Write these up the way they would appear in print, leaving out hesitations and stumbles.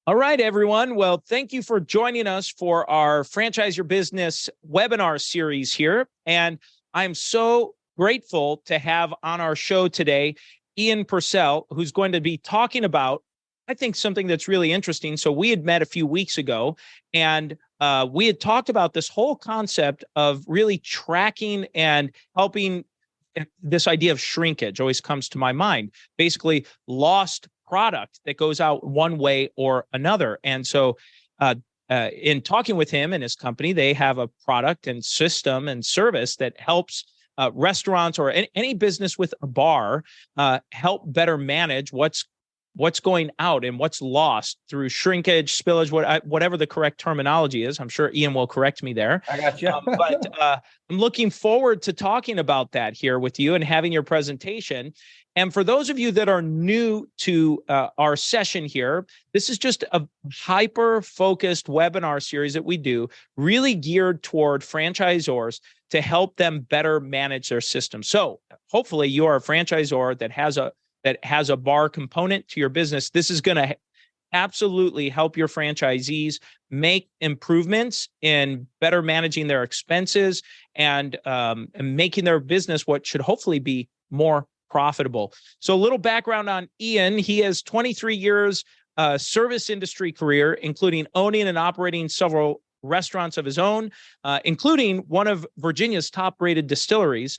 All right, everyone. Well, thank you for joining us for our Franchise Your Business webinar series here. And I'm so grateful to have on our show today Ian Purcell, who's going to be talking about, I think, something that's really interesting. So we had met a few weeks ago, and we had talked about this whole concept of really tracking and helping. This idea of shrinkage always comes to my mind. Basically, lost product that goes out one way or another. And so, in talking with him and his company, they have a product and system and service that helps restaurants or any business with a bar help better manage what's going out and what's lost through shrinkage, spillage, whatever the correct terminology is. I'm sure Ian will correct me there. I got you. But I'm looking forward to talking about that here with you and having your presentation. And for those of you that are new to our session here, this is just a hyper-focused webinar series that we do, really geared toward franchisors to help them better manage their system. So hopefully you are a franchisor that has a bar component to your business. This is going to absolutely help your franchisees make improvements in better managing their expenses and making their business what should hopefully be more profitable. So a little background on Ian. He has 23 years service industry career, including owning and operating several restaurants of his own, including one of Virginia's top-rated distilleries.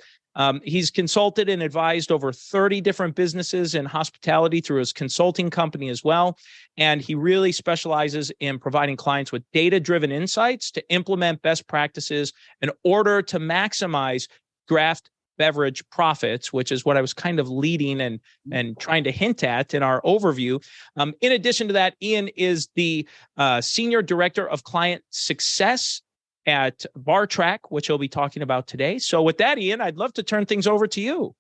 He's consulted and advised over 30 different businesses in hospitality through his consulting company as well. And he really specializes in providing clients with data-driven insights to implement best practices in order to maximize draft beverage profits, which is what I was kind of leading and trying to hint at in our overview. In addition to that, Ian is the Senior Director of Client Success at BarTrack, which he'll be talking about today. So with that, Ian, I'd love to turn things over to you.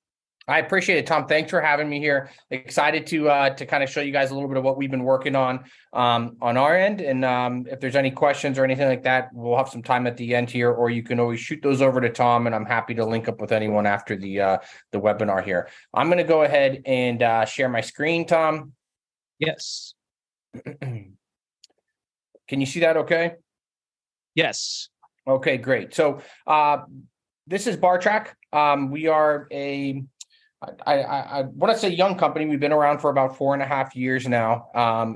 I appreciate it, Tom. Thanks for having me here. Excited to kind of show you guys a little bit of what we've been working on our end. And if there's any questions or anything like that, we'll have some time at the end here, or you can always shoot those over to Tom, and I'm happy to link up with anyone after the webinar here. I'm going to go ahead and share my screen, Tom. Yes. Can you see that okay? Yes. Okay, great. So this is BarTrack. We are I want to say young company. We've been around for about 4.5 years now,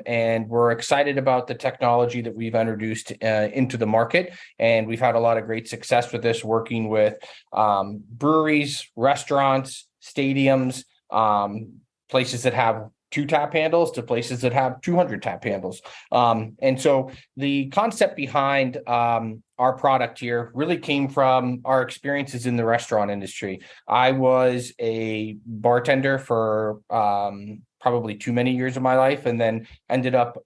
and we're excited about the technology that we've introduced into the market. And we've had a lot of great success with this, working with breweries, restaurants, stadiums, places that have 2 tap handles to places that have 200 tap handles. And so the concept behind our product here really came from our experiences in the restaurant industry. I was a bartender for probably too many years of my life, and then ended up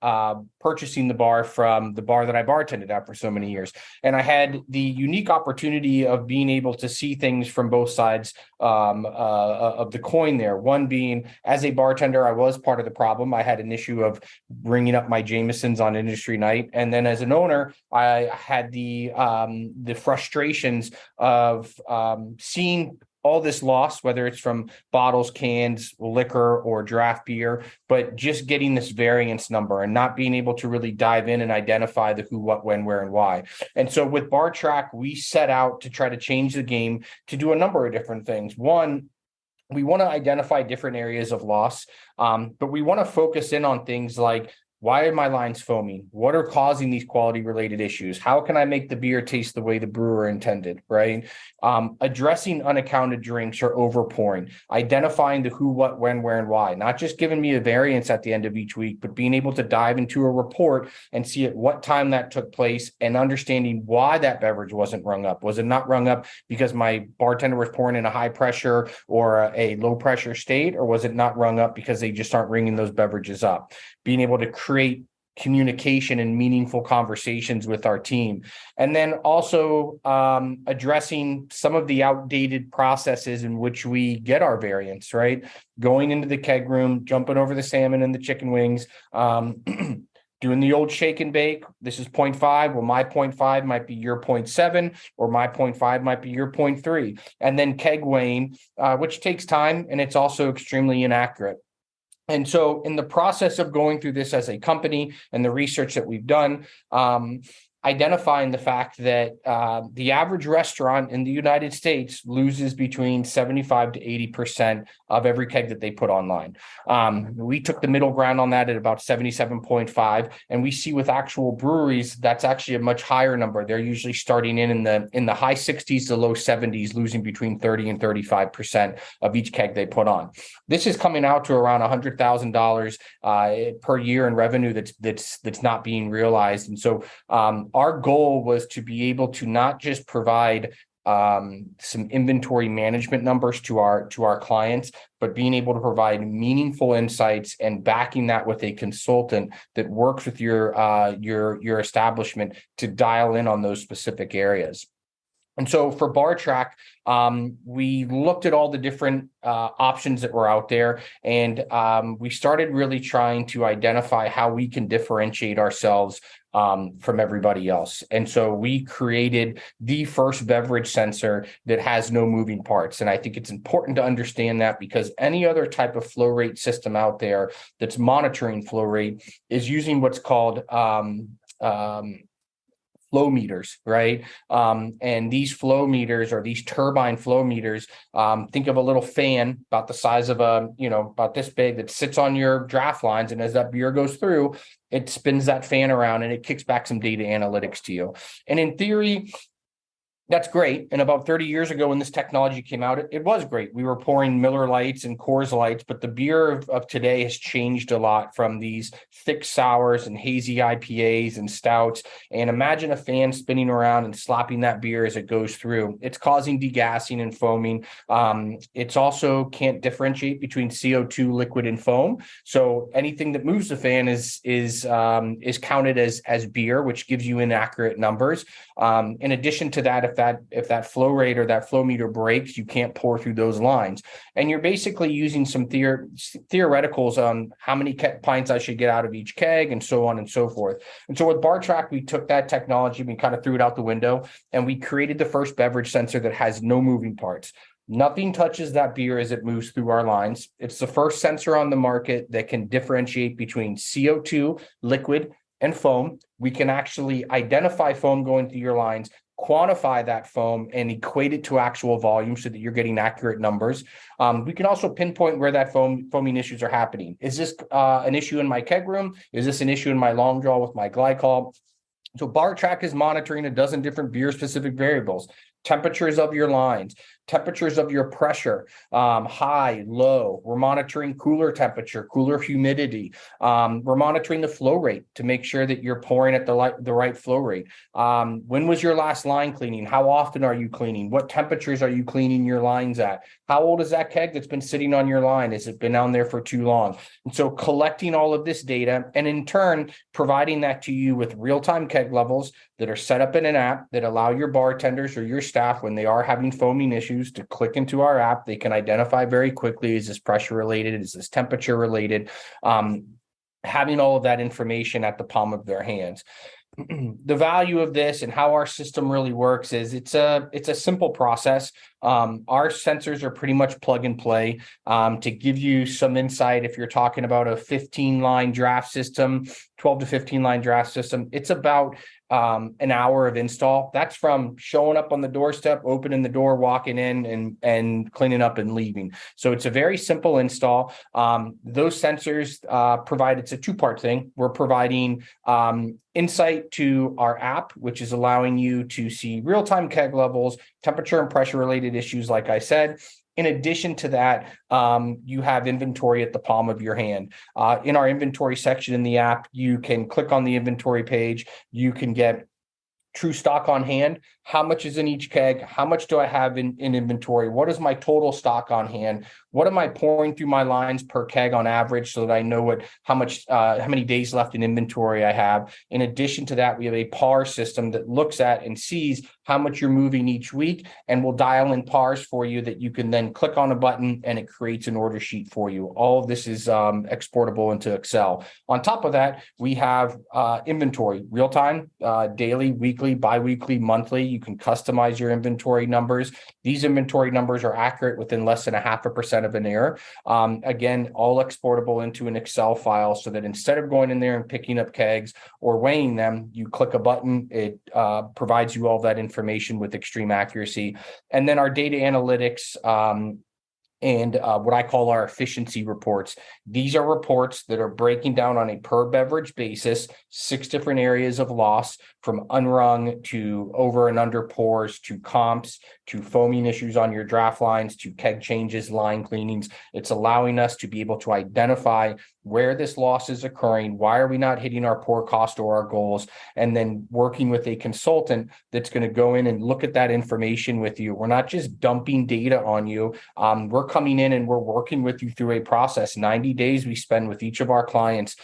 purchasing the bar from the bar that I bartended at for so many years. And I had the unique opportunity of being able to see things from both sides of the coin there. One being, as a bartender, I was part of the problem. I had an issue of bringing up my Jamesons on industry night. And then as an owner, I had the frustrations of seeing all this loss, whether it's from bottles, cans, liquor, or draft beer, but just getting this variance number and not being able to really dive in and identify the who, what, when, where, and why. And so with BarTrack, we set out to try to change the game to do a number of different things. One, we want to identify different areas of loss, but we want to focus in on things like, why are my lines foaming? What are causing these quality related issues? How can I make the beer taste the way the brewer intended, right? Addressing unaccounted drinks or overpouring, identifying the who, what, when, where, and why, not just giving me a variance at the end of each week, but being able to dive into a report and see at what time that took place and understanding why that beverage wasn't rung up. Was it not rung up because my bartender was pouring in a high pressure or a low pressure state, or was it not rung up because they just aren't ringing those beverages up? Being able to create communication and meaningful conversations with our team. And then also addressing some of the outdated processes in which we get our variants, right? Going into the keg room, jumping over the salmon and the chicken wings, doing the old shake and bake. This is 0.5. Well, my 0.5 might be your 0.7, or my 0.5 might be your 0.3. And then keg weighing, which takes time, and it's also extremely inaccurate. And so in the process of going through this as a company and the research that we've done, identifying the fact that the average restaurant in the United States loses between 75 to 80% of every keg that they put online. We took the middle ground on that at about 77.5, and we see with actual breweries that's actually a much higher number. They're usually starting in the high 60s to low 70s, losing between 30 and 35% of each keg they put on. This is coming out to around $100,000 per year in revenue that's not being realized. And so our goal was to be able to not just provide some inventory management numbers to our clients, but being able to provide meaningful insights and backing that with a consultant that works with your establishment to dial in on those specific areas. And so for BarTrack, we looked at all the different options that were out there, and we started really trying to identify how we can differentiate ourselves from everybody else. And so we created the first beverage sensor that has no moving parts. And I think it's important to understand that, because any other type of flow rate system out there that's monitoring flow rate is using what's called flow meters, right? And these flow meters, or these turbine flow meters, think of a little fan about the size of about this big, that sits on your draft lines. And as that beer goes through, it spins that fan around and it kicks back some data analytics to you. And in theory, that's great. And about 30 years ago when this technology came out, it was great. We were pouring Miller Lights and Coors Lights, but the beer of today has changed a lot from these thick sours and hazy IPAs and stouts. And imagine a fan spinning around and slapping that beer as it goes through. It's causing degassing and foaming. It's also can't differentiate between CO2, liquid, and foam. So anything that moves the fan is counted as beer, which gives you inaccurate numbers. In addition to that, if that flow rate or that flow meter breaks, you can't pour through those lines. And you're basically using some theoreticals on how many pints I should get out of each keg, and so on and so forth. And so with BarTrack, we took that technology, we kind of threw it out the window, and we created the first beverage sensor that has no moving parts. Nothing touches that beer as it moves through our lines. It's the first sensor on the market that can differentiate between CO2, liquid, and foam. We can actually identify foam going through your lines, quantify that foam, and equate it to actual volume so that you're getting accurate numbers. We can also pinpoint where that foaming issues are happening. Is this an issue in my keg room? Is this an issue in my long draw with my glycol? So BarTrack is monitoring a dozen different beer-specific variables: temperatures of your lines, temperatures of your pressure, high, low. We're monitoring cooler temperature, cooler humidity. We're monitoring the flow rate to make sure that you're pouring at the right flow rate. When was your last line cleaning? How often are you cleaning? What temperatures are you cleaning your lines at? How old is that keg that's been sitting on your line? Has it been down there for too long? And so collecting all of this data, and in turn, providing that to you with real-time keg levels that are set up in an app that allow your bartenders or your staff, when they are having foaming issues, to click into our app. They can identify very quickly, is this pressure related? Is this temperature related? Having all of that information at the palm of their hands. The value of this and how our system really works is it's a simple process. Our sensors are pretty much plug and play. To give you some insight, if you're talking about a 15-line draft system, 12 to 15-line draft system, it's about an hour of install. That's from showing up on the doorstep, opening the door, walking in, and cleaning up and leaving. So it's a very simple install. Those sensors provide, it's a two-part thing. We're providing insight to our app, which is allowing you to see real-time keg levels, temperature and pressure related issues, like I said. In addition to that, you have inventory at the palm of your hand. In our inventory section in the app, you can click on the inventory page. You can get true stock on hand. How much is in each keg? How much do I have in inventory? What is my total stock on hand? What am I pouring through my lines per keg on average, so that I know how many days left in inventory I have? In addition to that, we have a PAR system that looks at and sees how much you're moving each week, and will dial in PARs for you that you can then click on a button and it creates an order sheet for you. All of this is exportable into Excel. On top of that, we have inventory, real time, daily, weekly, biweekly, monthly. You can customize your inventory numbers. These inventory numbers are accurate within less than 0.5% of an error. Again, all exportable into an Excel file so that instead of going in there and picking up kegs or weighing them, you click a button, it provides you all that information with extreme accuracy. And then our data analytics and what I call our efficiency reports. These are reports that are breaking down on a per beverage basis, 6 different areas of loss, from unrung to over and under pours to comps to foaming issues on your draft lines to keg changes, line cleanings. It's allowing us to be able to identify where this loss is occurring, why are we not hitting our pour cost or our goals, and then working with a consultant that's going to go in and look at that information with you. We're not just dumping data on you. We're coming in and we're working with you through a process. 90 days we spend with each of our clients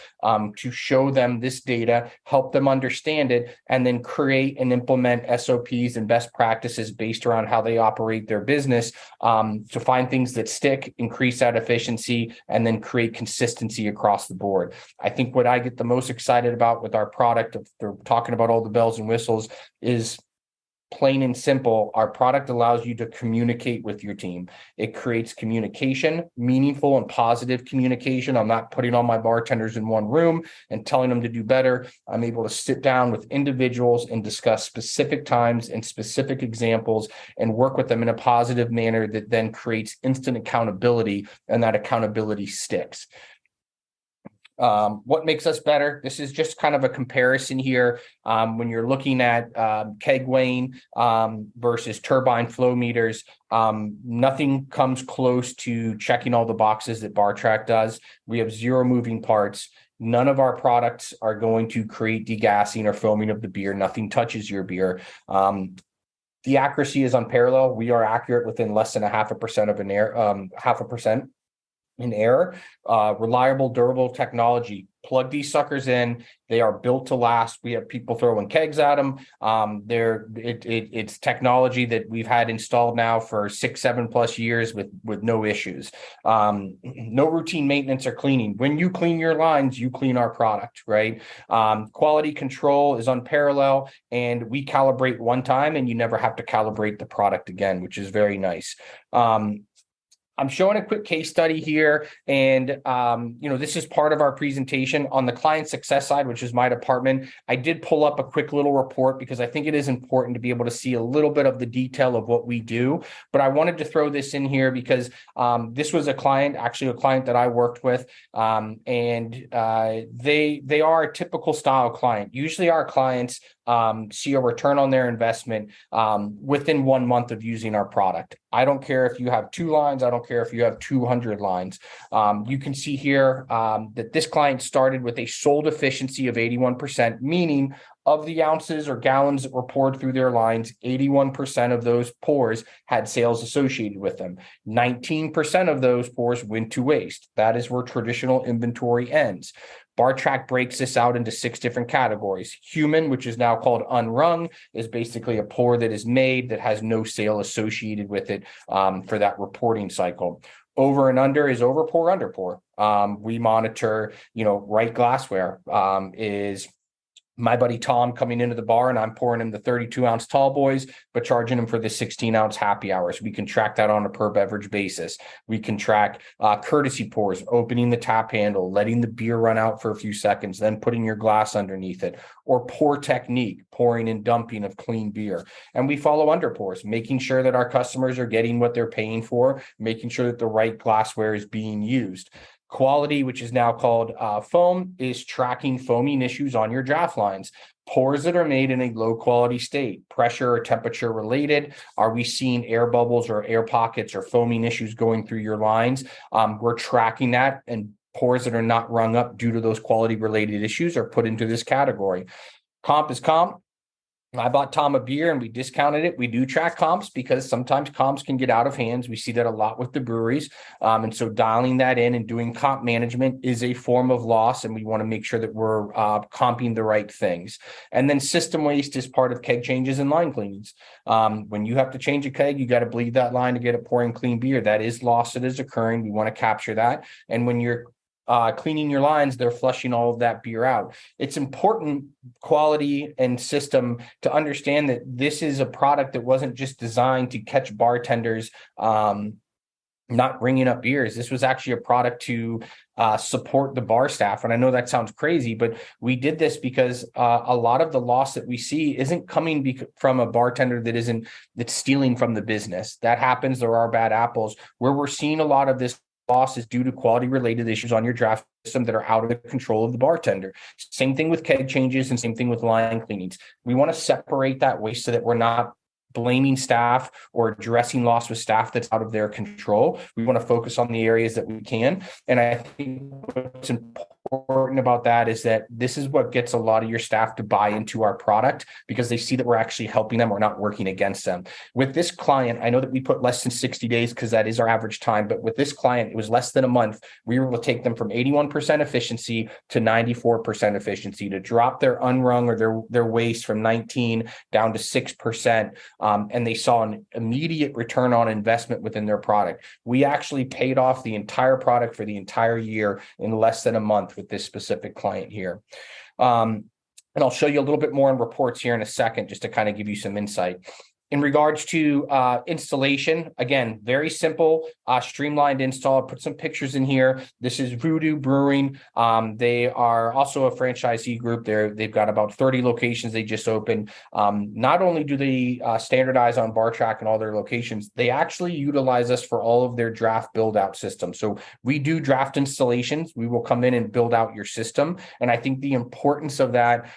to show them this data, help them understand it, and then create and implement SOPs and best practices based around how they operate their business to find things that stick, increase that efficiency, and then create consistency across the board. I think what I get the most excited about with our product, if they're talking about all the bells and whistles, is plain and simple. Our product allows you to communicate with your team. It creates communication, meaningful and positive communication. I'm not putting all my bartenders in one room and telling them to do better. I'm able to sit down with individuals and discuss specific times and specific examples and work with them in a positive manner that then creates instant accountability, and that accountability sticks. What makes us better? This is just kind of a comparison here. When you're looking at keg weighing versus turbine flow meters, nothing comes close to checking all the boxes that BarTrack does. We have 0 moving parts. None of our products are going to create degassing or foaming of the beer. Nothing touches your beer. The accuracy is unparalleled. We are accurate within less than 0.5% of an error, 0.5% in error. Reliable, durable technology. Plug these suckers in. They are built to last. We have people throwing kegs at them. It's technology that we've had installed now for 6-7+ years with no issues. No routine maintenance or cleaning. When you clean your lines, you clean our product, right? Quality control is unparalleled, and we calibrate one time, and you never have to calibrate the product again, which is very nice. I'm showing a quick case study here, and this is part of our presentation on the client success side, which is my department. I did pull up a quick little report because I think it is important to be able to see a little bit of the detail of what we do. But I wanted to throw this in here because this was a client that I worked with, and they are a typical style client. Usually our clients see a return on their investment within 1 month of using our product. I don't care if you have 2 lines. I don't care if you have 200 lines. You can see here that this client started with a sold efficiency of 81%, meaning of the ounces or gallons that were poured through their lines, 81% of those pours had sales associated with them. 19% of those pours went to waste. That is where traditional inventory ends. BarTrack breaks this out into 6 different categories. Human, which is now called unrung, is basically a pour that is made that has no sale associated with it for that reporting cycle. Over and under is over pour, under pour. We monitor, right glassware is my buddy Tom coming into the bar and I'm pouring him the 32-ounce tall boys, but charging him for the 16-ounce happy hours. We can track that on a per beverage basis. We can track courtesy pours, opening the tap handle, letting the beer run out for a few seconds, then putting your glass underneath it, or pour technique, pouring and dumping of clean beer. And we follow under pours, making sure that our customers are getting what they're paying for, making sure that the right glassware is being used. Quality, which is now called foam, is tracking foaming issues on your draft lines. Pours that are made in a low quality state, pressure or temperature related. Are we seeing air bubbles or air pockets or foaming issues going through your lines? We're tracking that, and pours that are not rung up due to those quality related issues are put into this category. Comp is comp. I bought Tom a beer and we discounted it. We do track comps because sometimes comps can get out of hands. We see that a lot with the breweries. And so dialing that in and doing comp management is a form of loss. And we want to make sure that we're comping the right things. And then system waste is part of keg changes and line cleanings. When you have to change a keg, you got to bleed that line to get it pouring clean beer. That is loss that is occurring. We want to capture that. And when you're cleaning your lines, they're flushing all of that beer out. It's important quality and system to understand that this is a product that wasn't just designed to catch bartenders not bringing up beers. This was actually a product to support the bar staff. And I know that sounds crazy, but we did this because a lot of the loss that we see isn't coming from a bartender that's stealing from the business. That happens. There are bad apples. Where we're seeing a lot of this loss is due to quality related issues on your draft system that are out of the control of the bartender. Same thing with keg changes and same thing with line cleanings. We want to separate that waste so that we're not blaming staff or addressing loss with staff that's out of their control. We want to focus on the areas that we can. And I think what's important about that is that this is what gets a lot of your staff to buy into our product because they see that we're actually helping them. We're not working against them. With this client, I know that we put less than 60 days because that is our average time. But with this client, it was less than a month. We were able to take them from 81% efficiency to 94% efficiency, to drop their unrung or their waste from 19 down to 6%. And they saw an immediate return on investment within their product. We actually paid off the entire product for the entire year in less than a month with this specific client here. And I'll show you a little bit more in reports here in a second, just to kind of give you some insight. In regards to installation, again, very simple, streamlined install. Put some pictures in here. This is Voodoo Brewing. They are also a franchisee group. They've got about 30 locations they just opened. Not only do they standardize on BarTrack and all their locations, they actually utilize us for all of their draft build-out systems. So we do draft installations. We will come in and build out your system. And I think the importance of that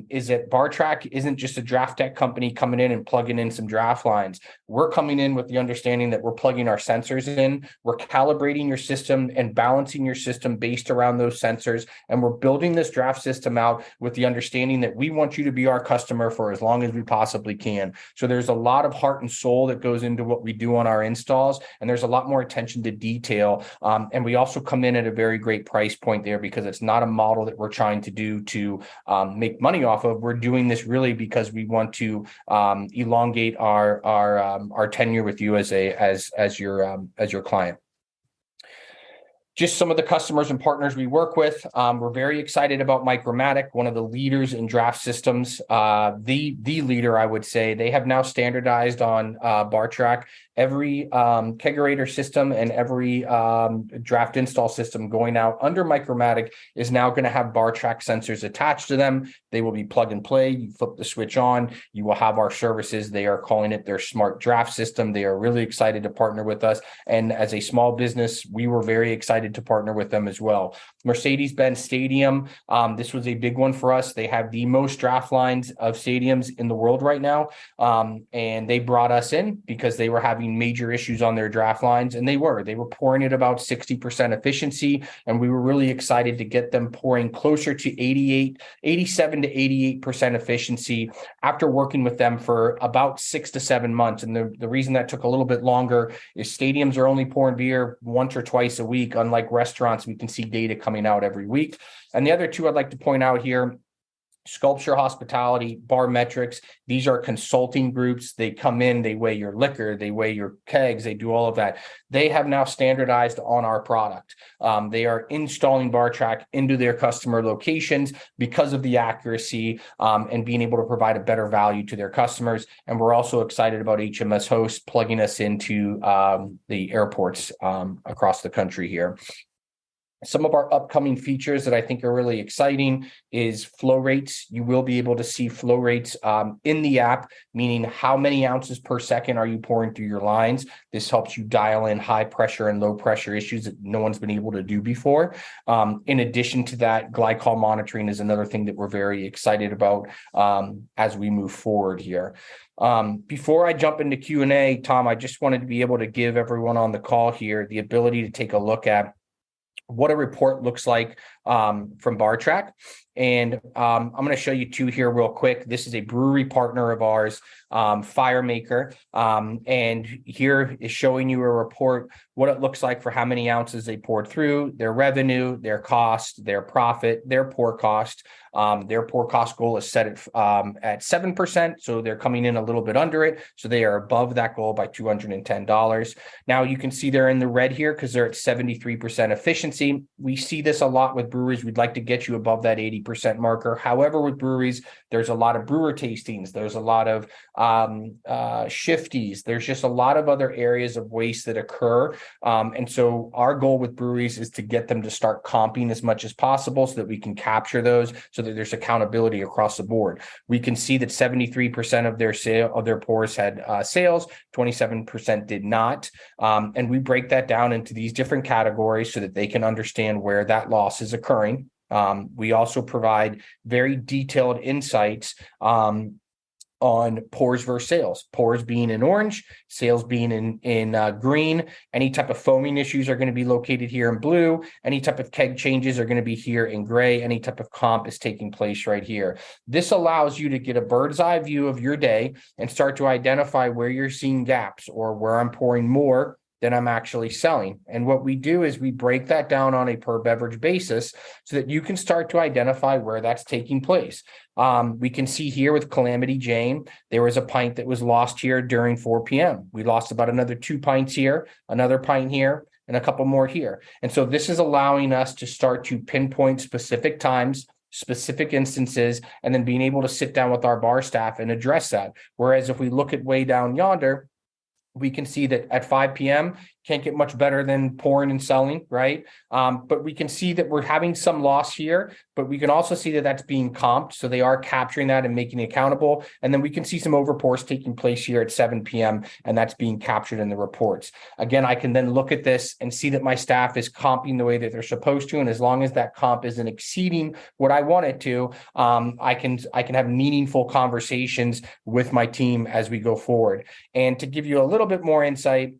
is that BarTrack isn't just a draft tech company coming in and plugging in some draft lines. We're coming in with the understanding that we're plugging our sensors in, we're calibrating your system and balancing your system based around those sensors. And we're building this draft system out with the understanding that we want you to be our customer for as long as we possibly can. So there's a lot of heart and soul that goes into what we do on our installs. And there's a lot more attention to detail. And we also come in at a very great price point there because it's not a model that we're trying to do to make money off of. We're doing this really because we want to elongate our tenure with you as your client. Just some of the customers and partners we work with. We're very excited about Micromatic, one of the leaders in draft systems, the leader, I would say. They have now standardized on BarTrack. Every kegerator system and every draft install system going out under Micromatic is now going to have BarTrack sensors attached to them. They will be plug and play. You flip the switch on, you will have our services. They are calling it their smart draft system. They are really excited to partner with us. And as a small business, we were very excited to partner with them as well. Mercedes-Benz Stadium, this was a big one for us. They have the most draft lines of stadiums in the world right now. And they brought us in because they were having major issues on their draft lines, and they were pouring at about 60% efficiency, and we were really excited to get them pouring closer to 87 to 88% efficiency after working with them for about 6 to 7 months. And the reason that took a little bit longer is stadiums are only pouring beer once or twice a week, unlike restaurants. We can see data coming out every week. And the other two I'd like to point out here, Sculpture Hospitality, BarMetrics. These are consulting groups. They come in, they weigh your liquor, they weigh your kegs, they do all of that. They have now standardized on our product. They are installing BarTrack into their customer locations because of the accuracy and being able to provide a better value to their customers. And we're also excited about HMS Host plugging us into the airports across the country here. Some of our upcoming features that I think are really exciting is flow rates. You will be able to see flow rates in the app, meaning how many ounces per second are you pouring through your lines. This helps you dial in high pressure and low pressure issues that no one's been able to do before. In addition to that, glycol monitoring is another thing that we're very excited about as we move forward here. Before I jump into Q&A, Tom, I just wanted to be able to give everyone on the call here the ability to take a look at what a report looks like from BarTrack. And I'm going to show you two here real quick. This is a brewery partner of ours, Firemaker. And here is showing you a report, what it looks like for how many ounces they poured through, their revenue, their cost, their profit, their pour cost. Their pour cost goal is set at 7%. So they're coming in a little bit under it. So they are above that goal by $210. Now you can see they're in the red here because they're at 73% efficiency. We see this a lot with breweries. We'd like to get you above that 80% marker. However, with breweries, there's a lot of brewer tastings. There's a lot of shifties. There's just a lot of other areas of waste that occur. And so our goal with breweries is to get them to start comping as much as possible so that we can capture those, so that there's accountability across the board. We can see that 73% of their pours had sales, 27% did not. And we break that down into these different categories so that they can understand where that loss is occurring. We also provide very detailed insights on pours versus sales. Pours being in orange, sales being in green. Any type of foaming issues are going to be located here in blue. Any type of keg changes are going to be here in gray. Any type of comp is taking place right here. This allows you to get a bird's eye view of your day and start to identify where you're seeing gaps or where I'm pouring more than I'm actually selling. And what we do is we break that down on a per beverage basis so that you can start to identify where that's taking place. We can see here with Calamity Jane, there was a pint that was lost here during 4 p.m. We lost about another 2 pints here, another pint here, and a couple more here. And so this is allowing us to start to pinpoint specific times, specific instances, and then being able to sit down with our bar staff and address that. Whereas if we look at way down yonder, we can see that at 5 p.m., can't get much better than pouring and selling, right? But we can see that we're having some loss here, but we can also see that that's being comped. So they are capturing that and making it accountable. And then we can see some overpours taking place here at 7 p.m. and that's being captured in the reports. Again, I can then look at this and see that my staff is comping the way that they're supposed to. And as long as that comp isn't exceeding what I want it to, I can have meaningful conversations with my team as we go forward. And to give you a little bit more insight,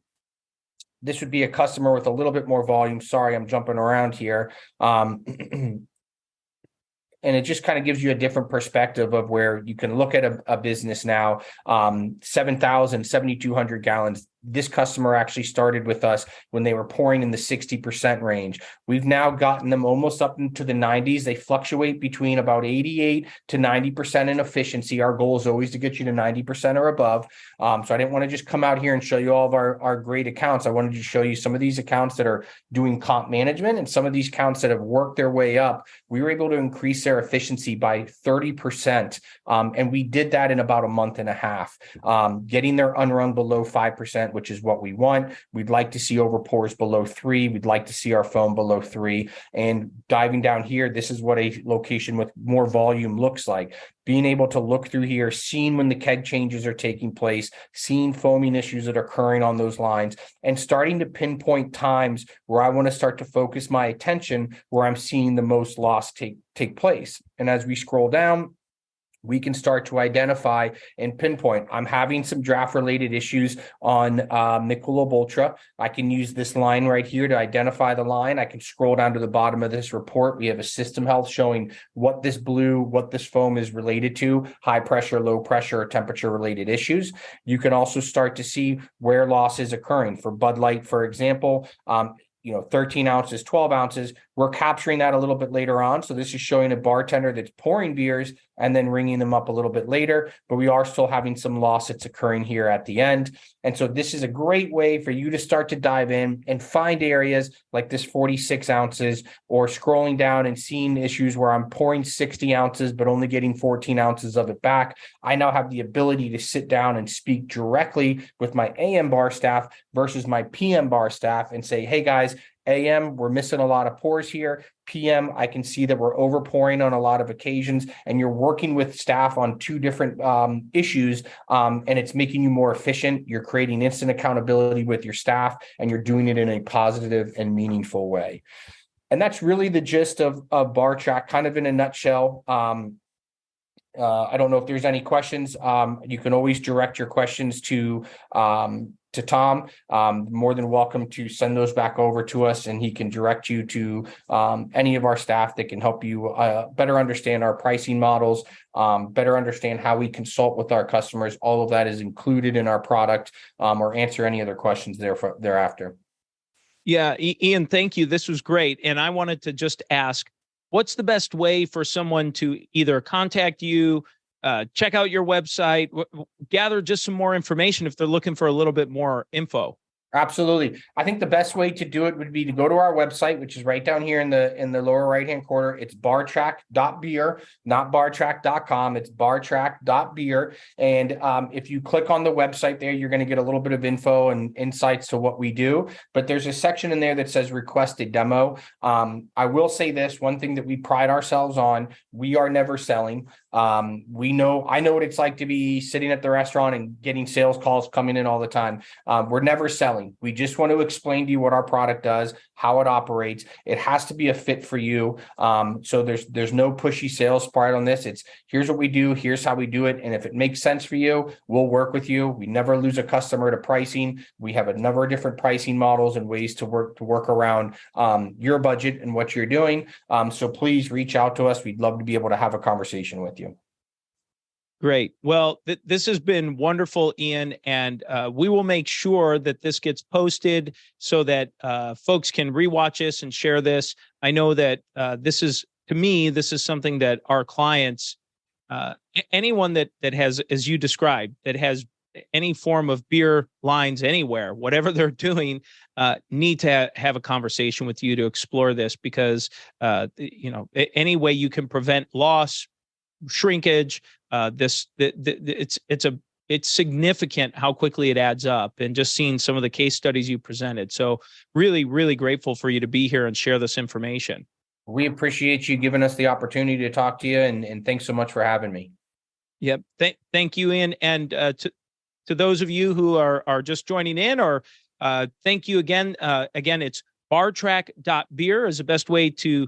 this would be a customer with a little bit more volume. Sorry, I'm jumping around here. And it just kind of gives you a different perspective of where you can look at a business now. 7,200 gallons. This customer actually started with us when they were pouring in the 60% range. We've now gotten them almost up into the 90s. They fluctuate between about 88 to 90% in efficiency. Our goal is always to get you to 90% or above. So I didn't want to just come out here and show you all of our great accounts. I wanted to show you some of these accounts that are doing comp management and some of these accounts that have worked their way up. We were able to increase their efficiency by 30%. And we did that in about a month and a half, getting their unrung below 5%, which is what we want. We'd like to see overpours below 3. We'd like to see our foam below 3. And diving down here, this is what a location with more volume looks like. Being able to look through here, seeing when the keg changes are taking place, seeing foaming issues that are occurring on those lines, and starting to pinpoint times where I want to start to focus my attention where I'm seeing the most loss take place. And as we scroll down, we can start to identify and pinpoint. I'm having some draft related issues on Michelob Ultra. I can use this line right here to identify the line. I can scroll down to the bottom of this report. We have a system health showing what this foam is related to, high pressure, low pressure, or temperature related issues. You can also start to see where loss is occurring. For Bud Light, for example, 13 ounces, 12 ounces. We're capturing that a little bit later on. So this is showing a bartender that's pouring beers and then ringing them up a little bit later, but we are still having some loss that's occurring here at the end. And so this is a great way for you to start to dive in and find areas like this 46 ounces, or scrolling down and seeing issues where I'm pouring 60 ounces, but only getting 14 ounces of it back. I now have the ability to sit down and speak directly with my AM bar staff versus my PM bar staff and say, hey guys, AM, we're missing a lot of pours here. PM, I can see that we're over pouring on a lot of occasions, and you're working with staff on 2 different issues, and it's making you more efficient. You're creating instant accountability with your staff, and you're doing it in a positive and meaningful way. And that's really the gist of BarTrack, kind of in a nutshell. I don't know if there's any questions. You can always direct your questions to Tom. More than welcome to send those back over to us, and he can direct you to any of our staff that can help you better understand our pricing models, better understand how we consult with our customers. All of that is included in our product, or answer any other questions thereafter. Yeah, Ian, thank you. This was great. And I wanted to just ask, what's the best way for someone to either contact you, check out your website, gather just some more information if they're looking for a little bit more info? Absolutely. I think the best way to do it would be to go to our website, which is right down here in the lower right-hand corner. It's bartrack.beer, not bartrack.com. It's bartrack.beer. And if you click on the website there, you're going to get a little bit of info and insights to what we do. But there's a section in there that says request a demo. I will say this, one thing that we pride ourselves on, we are never selling. I know what it's like to be sitting at the restaurant and getting sales calls coming in all the time. We're never selling. We just want to explain to you what our product does, how it operates. It has to be a fit for you. So there's no pushy sales part on this. It's here's what we do, here's how we do it. And if it makes sense for you, we'll work with you. We never lose a customer to pricing. We have a number of different pricing models and ways to work around your budget and what you're doing. So please reach out to us. We'd love to be able to have a conversation with you. Great. Well, this has been wonderful, Ian, and we will make sure that this gets posted so that folks can rewatch this and share this. I know that this is something that our clients, anyone that has, as you described, that has any form of beer lines anywhere, whatever they're doing, need to have a conversation with you to explore this, because any way you can prevent loss, shrinkage, it's significant how quickly it adds up, and just seeing some of the case studies you presented. So really, really grateful for you to be here and share this information. We appreciate you giving us the opportunity to talk to you, and thanks so much for having me. Yep. Thank you, Ian. And to those of you who are just joining in, or thank you again. Again, it's BarTrack.beer is the best way to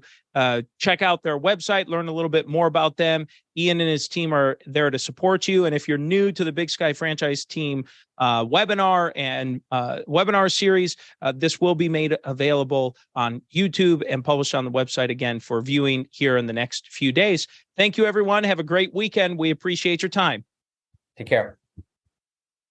check out their website, learn a little bit more about them. Ian and his team are there to support you. And if you're new to the Big Sky Franchise Team webinar and webinar series, this will be made available on YouTube and published on the website again for viewing here in the next few days. Thank you, everyone. Have a great weekend. We appreciate your time. Take care.